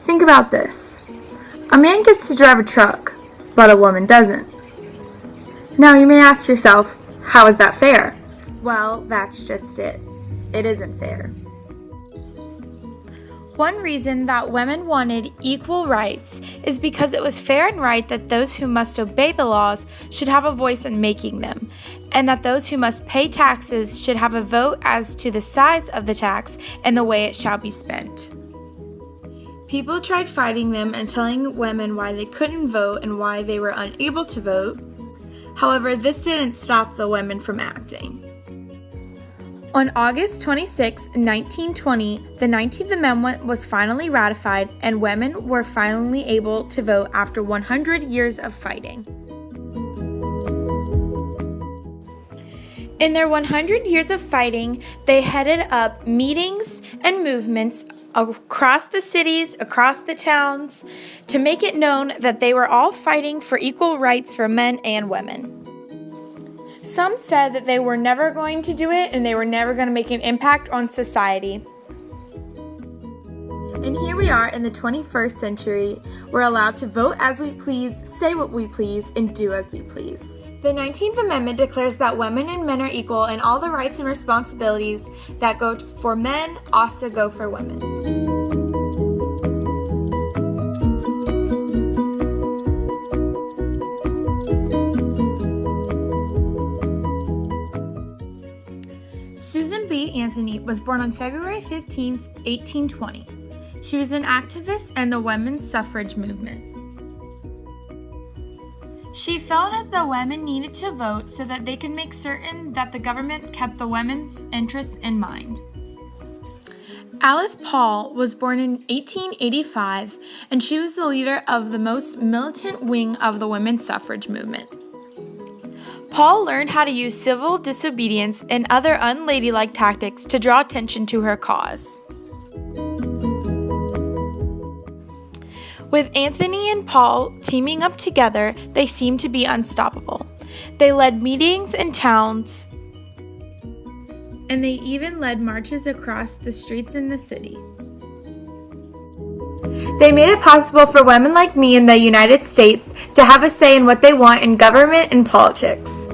Think about this. A man gets to drive a truck, but a woman doesn't. Now you may ask yourself, how is that fair? Well, that's just it. It isn't fair. One reason that women wanted equal rights is because it was fair and right that those who must obey the laws should have a voice in making them, and that those who must pay taxes should have a vote as to the size of the tax and the way it shall be spent. People tried fighting them and telling women why they couldn't vote and why they were unable to vote. However, this didn't stop the women from acting. On August 26, 1920, the 19th Amendment was finally ratified and women were finally able to vote after 100 years of fighting. In their 100 years of fighting, they headed up meetings and movements across the cities, across the towns, to make it known that they were all fighting for equal rights for men and women. Some said that they were never going to do it and they were never going to make an impact on society. And here we are in the 21st century. We're allowed to vote as we please, say what we please, and do as we please. The 19th Amendment declares that women and men are equal and all the rights and responsibilities that go for men also go for women. Susan B. Anthony was born on February 15, 1820. She was an activist in the women's suffrage movement. She felt as though women needed to vote so that they could make certain that the government kept the women's interests in mind. Alice Paul was born in 1885, and she was the leader of the most militant wing of the women's suffrage movement. Paul learned how to use civil disobedience and other unladylike tactics to draw attention to her cause. With Anthony and Paul teaming up together, they seemed to be unstoppable. They led meetings in towns, and they even led marches across the streets in the city. They made it possible for women like me in the United States to have a say in what they want in government and politics.